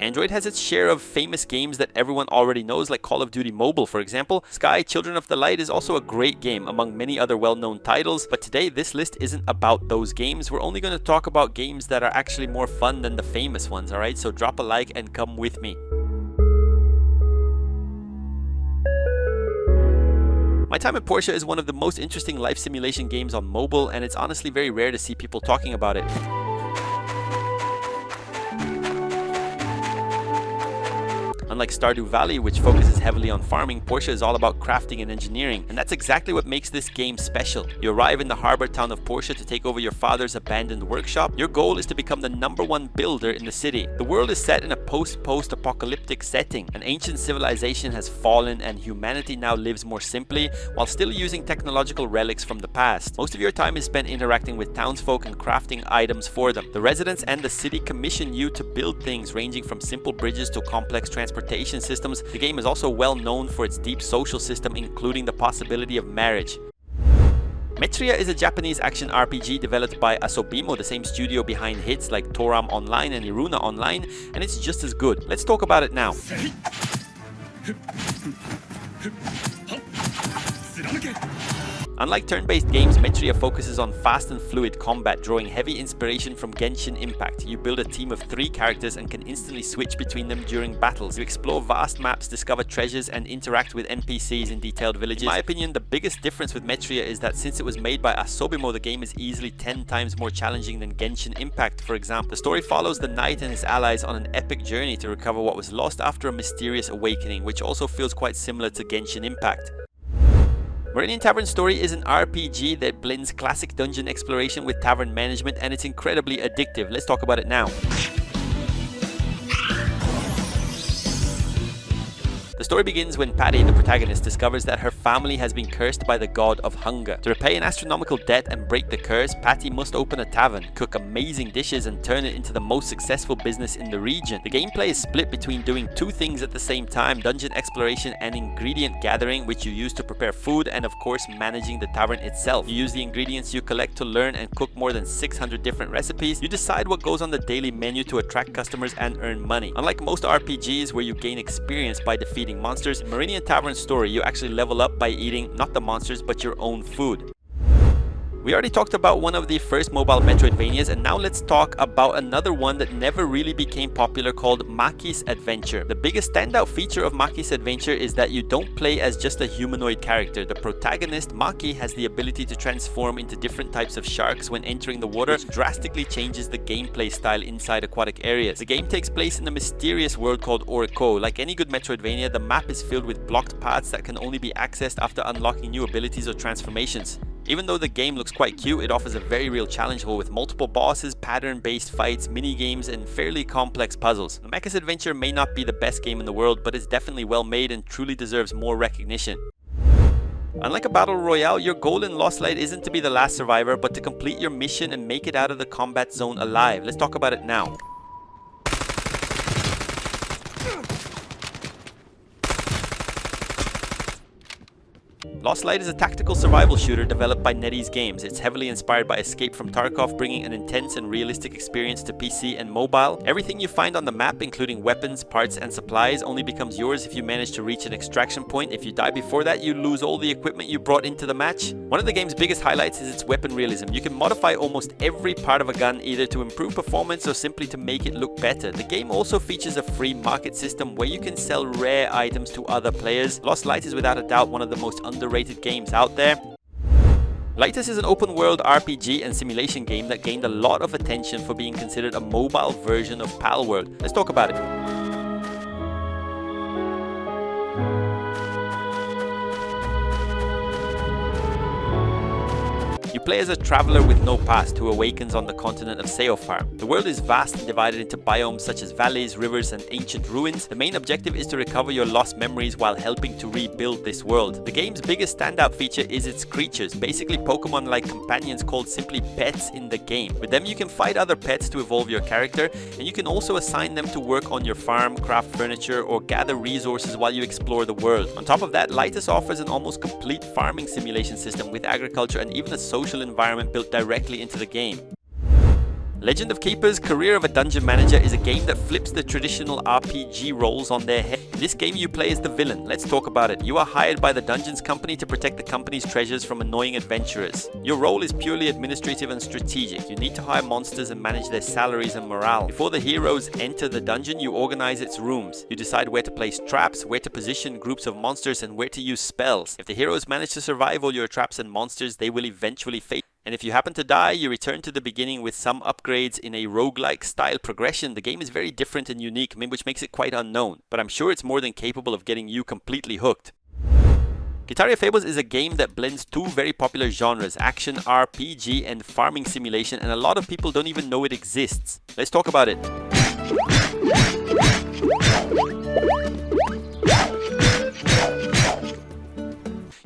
Android has its share of famous games that everyone already knows, like Call of Duty Mobile for example. Sky Children of the Light is also a great game among many other well-known titles, but today this list isn't about those games. We're only going to talk about games that are actually more fun than the famous ones, alright? So drop a like and come with me. My Time at Portia is one of the most interesting life simulation games on mobile, and it's honestly very rare to see people talking about it. Unlike Stardew Valley, which focuses heavily on farming, Portia is all about crafting and engineering, and that's exactly what makes this game special. You arrive in the harbor town of Portia to take over your father's abandoned workshop. Your goal is to become the #1 builder in the city. The world is set in a post-apocalyptic setting. An ancient civilization has fallen and humanity now lives more simply, while still using technological relics from the past. Most of your time is spent interacting with townsfolk and crafting items for them. The residents and the city commission you to build things ranging from simple bridges to complex transportation systems. The game is also well known for its deep social system, including the possibility of marriage. METRIA is a Japanese action RPG developed by Asobimo, the same studio behind hits like Toram Online and Iruna Online, and it's just as good. Let's talk about it now. Unlike turn-based games, METRIA focuses on fast and fluid combat, drawing heavy inspiration from Genshin Impact. You build a team of 3 characters and can instantly switch between them during battles. You explore vast maps, discover treasures, and interact with NPCs in detailed villages. In my opinion, the biggest difference with METRIA is that since it was made by Asobimo, the game is easily 10 times more challenging than Genshin Impact, for example. The story follows the knight and his allies on an epic journey to recover what was lost after a mysterious awakening, which also feels quite similar to Genshin Impact. MARENIAN Tavern Story is an RPG that blends classic dungeon exploration with tavern management, and it's incredibly addictive. Let's talk about it now. The story begins when Patty, the protagonist, discovers that her family has been cursed by the god of hunger. To repay an astronomical debt and break the curse, Patty must open a tavern, cook amazing dishes, and turn it into the most successful business in the region. The gameplay is split between doing 2 things at the same time: dungeon exploration and ingredient gathering, which you use to prepare food, and of course managing the tavern itself. You use the ingredients you collect to learn and cook more than 600 different recipes. You decide what goes on the daily menu to attract customers and earn money. Unlike most RPGs where you gain experience by defeating monsters, in MARENIAN Tavern Story you actually level up by eating not the monsters but your own food. We already talked about one of the first mobile Metroidvanias, and now let's talk about another one that never really became popular, called MAKIS Adventure. The biggest standout feature of MAKIS Adventure is that you don't play as just a humanoid character. The protagonist, Maki, has the ability to transform into different types of sharks when entering the water, which drastically changes the gameplay style inside aquatic areas. The game takes place in a mysterious world called Orko. Like any good Metroidvania, the map is filled with blocked paths that can only be accessed after unlocking new abilities or transformations. Even though the game looks quite cute, it offers a very real challenge hole with multiple bosses, pattern-based fights, mini-games, and fairly complex puzzles. The MAKIS Adventure may not be the best game in the world, but it's definitely well made and truly deserves more recognition. Unlike a battle royale, your goal in Lost Light isn't to be the last survivor, but to complete your mission and make it out of the combat zone alive. Let's talk about it now. Lost Light is a tactical survival shooter developed by NetEase Games. It's heavily inspired by Escape from Tarkov, bringing an intense and realistic experience to PC and mobile. Everything you find on the map, including weapons, parts, and supplies, only becomes yours if you manage to reach an extraction point. If you die before that, you lose all the equipment you brought into the match. One of the game's biggest highlights is its weapon realism. You can modify almost every part of a gun, either to improve performance or simply to make it look better. The game also features a free market system where you can sell rare items to other players. Lost Light is without a doubt one of the most underrated games out there. LIGHTUS is an open-world RPG and simulation game that gained a lot of attention for being considered a mobile version of Palworld. Let's talk about it. You play as a traveler with no past who awakens on the continent of Seofarm. The world is vast and divided into biomes such as valleys, rivers, and ancient ruins. The main objective is to recover your lost memories while helping to rebuild this world. The game's biggest standout feature is its creatures, basically Pokemon-like companions called simply pets in the game. With them you can fight other pets to evolve your character, and you can also assign them to work on your farm, craft furniture, or gather resources while you explore the world. On top of that, LIGHTUS offers an almost complete farming simulation system with agriculture and even a social environment built directly into the game. Legend of Keeper's Career of a Dungeon Manager is a game that flips the traditional RPG roles on their head. In this game you play as the villain. Let's talk about it. You are hired by the Dungeons Company to protect the company's treasures from annoying adventurers. Your role is purely administrative and strategic. You need to hire monsters and manage their salaries and morale. Before the heroes enter the dungeon, you organize its rooms. You decide where to place traps, where to position groups of monsters, and where to use spells. If the heroes manage to survive all your traps and monsters, they will eventually fade. And if you happen to die, you return to the beginning with some upgrades in a roguelike style progression. The game is very different and unique, which makes it quite unknown, but I'm sure it's more than capable of getting you completely hooked. KITARA Fables is a game that blends two very popular genres, action RPG and farming simulation, and a lot of people don't even know it exists. Let's talk about it.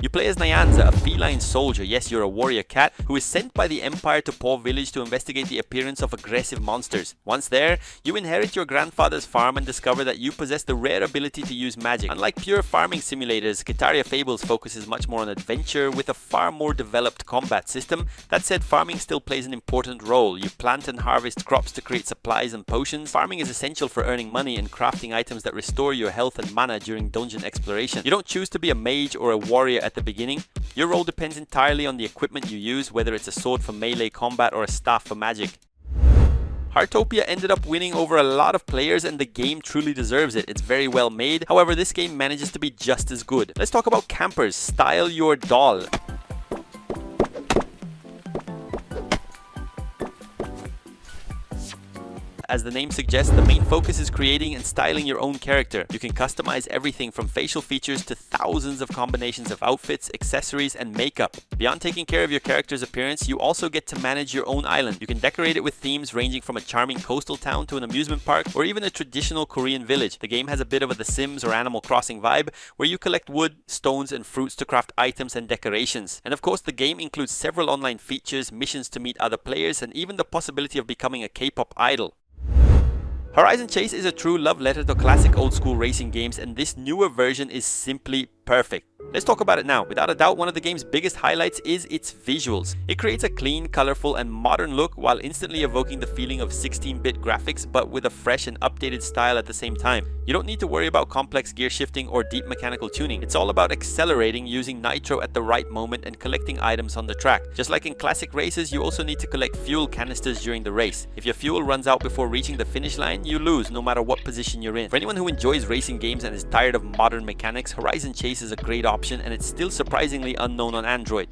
You play as Nyanza, a feline soldier, yes, you're a warrior cat, who is sent by the Empire to Paw Village to investigate the appearance of aggressive monsters. Once there, you inherit your grandfather's farm and discover that you possess the rare ability to use magic. Unlike pure farming simulators, KITARA Fables focuses much more on adventure with a far more developed combat system. That said, farming still plays an important role. You plant and harvest crops to create supplies and potions. Farming is essential for earning money and crafting items that restore your health and mana during dungeon exploration. You don't choose to be a mage or a warrior at the beginning. Your role depends entirely on the equipment you use, whether it's a sword for melee combat or a staff for magic. Heartopia ended up winning over a lot of players and the game truly deserves it. It's very well made. However, this game manages to be just as good. Let's talk about Kampers, Style Your Doll. As the name suggests, the main focus is creating and styling your own character. You can customize everything from facial features to thousands of combinations of outfits, accessories, and makeup. Beyond taking care of your character's appearance, you also get to manage your own island. You can decorate it with themes ranging from a charming coastal town to an amusement park or even a traditional Korean village. The game has a bit of a The Sims or Animal Crossing vibe, where you collect wood, stones, and fruits to craft items and decorations. And of course, the game includes several online features, missions to meet other players, and even the possibility of becoming a K-pop idol. Horizon Chase is a true love letter to classic old school racing games, and this newer version is simply perfect. Let's talk about it now. Without a doubt, one of the game's biggest highlights is its visuals. It creates a clean, colorful, and modern look while instantly evoking the feeling of 16-bit graphics, but with a fresh and updated style at the same time. You don't need to worry about complex gear shifting or deep mechanical tuning. It's all about accelerating, using nitro at the right moment, and collecting items on the track. Just like in classic races, you also need to collect fuel canisters during the race. If your fuel runs out before reaching the finish line, you lose, no matter what position you're in. For anyone who enjoys racing games and is tired of modern mechanics, Horizon Chase is a great option, and it's still surprisingly unknown on Android.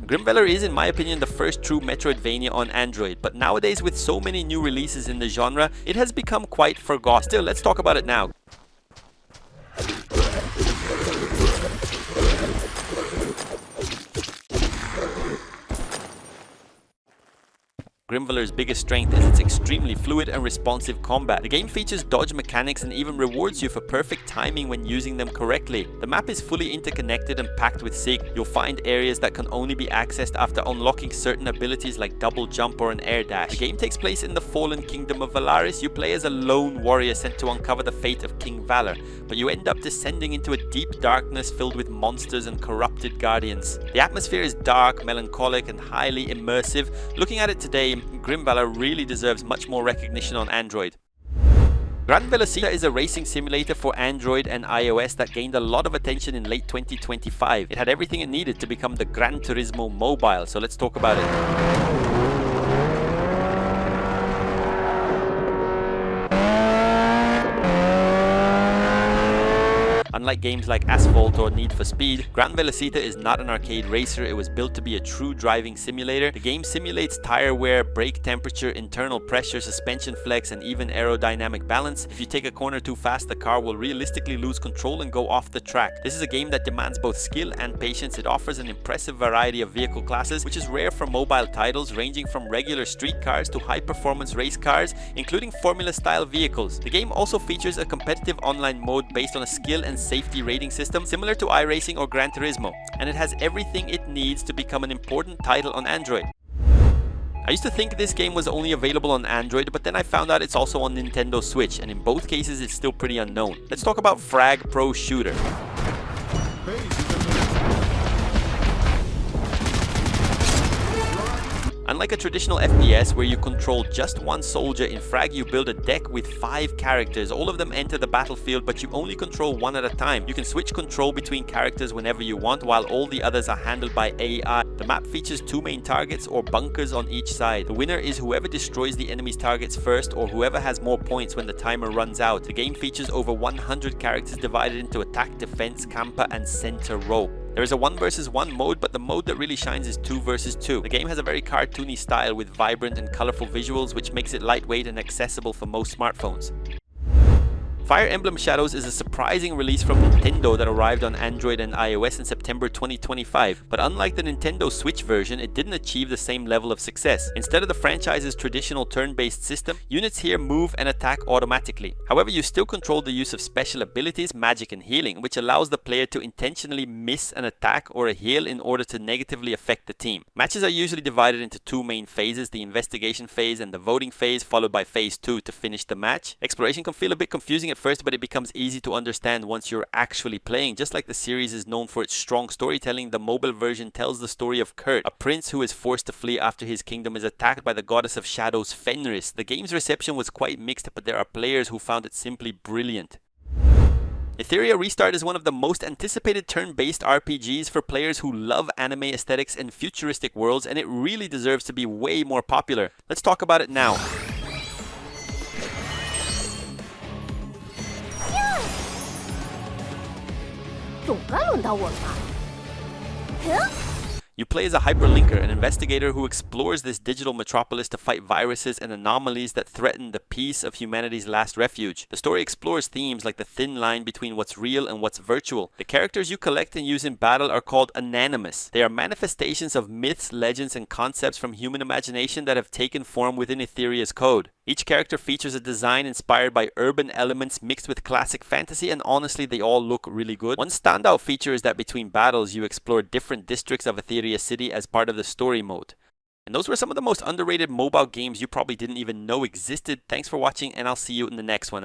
GRIMVALOR is, in my opinion, the first true Metroidvania on Android, but nowadays with so many new releases in the genre, it has become quite forgotten. Still, let's talk about it now. GRIMVALOR's biggest strength is its extremely fluid and responsive combat. The game features dodge mechanics and even rewards you for perfect timing when using them correctly. The map is fully interconnected and packed with sig. You'll find areas that can only be accessed after unlocking certain abilities like double jump or an air dash. The game takes place in the fallen kingdom of Valaris. You play as a lone warrior sent to uncover the fate of King Valor, but you end up descending into a deep darkness filled with monsters and corrupted guardians. The atmosphere is dark, melancholic, and highly immersive. Looking at it today, GRIMVALOR really deserves much more recognition on Android. GRAN VELOCITA is a racing simulator for Android and iOS that gained a lot of attention in late 2025. It had everything it needed to become the Gran Turismo mobile, so let's talk about it. Unlike games like Asphalt or Need for Speed, GRAN VELOCITA is not an arcade racer. It was built to be a true driving simulator. The game simulates tire wear, brake temperature, internal pressure, suspension flex, and even aerodynamic balance. If you take a corner too fast, the car will realistically lose control and go off the track. This is a game that demands both skill and patience. It offers an impressive variety of vehicle classes, which is rare for mobile titles, ranging from regular street cars to high-performance race cars, including Formula-style vehicles. The game also features a competitive online mode based on a skill and safety rating system similar to iRacing or Gran Turismo, and it has everything it needs to become an important title on Android. I used to think this game was only available on Android, but then I found out it's also on Nintendo Switch, and in both cases it's still pretty unknown. Let's talk about FRAG Pro Shooter. Unlike Unlike a traditional FPS where you control just one soldier, in FRAG you build a deck with 5 characters. All of them enter the battlefield, but you only control one at a time. You can switch control between characters whenever you want, while all the others are handled by AI. The map features 2 main targets or bunkers on each side. The winner is whoever destroys the enemy's targets first, or whoever has more points when the timer runs out. The game features over 100 characters divided into attack, defense, camper, and center row. There is a 1 versus 1 mode, but the mode that really shines is 2 versus 2. The game has a very cartoony style with vibrant and colorful visuals, which makes it lightweight and accessible for most smartphones. Fire Emblem Shadows is a surprising release from Nintendo that arrived on Android and iOS in September 2025, but unlike the Nintendo Switch version, it didn't achieve the same level of success. Instead of the franchise's traditional turn-based system, units here move and attack automatically. However, you still control the use of special abilities, magic and healing, which allows the player to intentionally miss an attack or a heal in order to negatively affect the team. Matches are usually divided into 2 main phases, the investigation phase and the voting phase, followed by phase 2 to finish the match. Exploration can feel a bit confusing at first, but it becomes easy to understand once you're actually playing. Just like the series is known for its strong storytelling, the mobile version tells the story of Kurt, a prince who is forced to flee after his kingdom is attacked by the goddess of shadows Fenris. The game's reception was quite mixed, but there are players who found it simply brilliant. ETHERIA Restart is one of the most anticipated turn-based RPGs for players who love anime aesthetics and futuristic worlds, and it really deserves to be way more popular. Let's talk about it now. You play as a hyperlinker, an investigator who explores this digital metropolis to fight viruses and anomalies that threaten the peace of humanity's last refuge. The story explores themes like the thin line between what's real and what's virtual. The characters you collect and use in battle are called anonymous. They are manifestations of myths, legends, and concepts from human imagination that have taken form within ETHERIA's code. Each character features a design inspired by urban elements mixed with classic fantasy, and honestly they all look really good. One standout feature is that between battles you explore different districts of ETHERIA City as part of the story mode. And those were some of the most underrated mobile games you probably didn't even know existed. Thanks for watching, and I'll see you in the next one.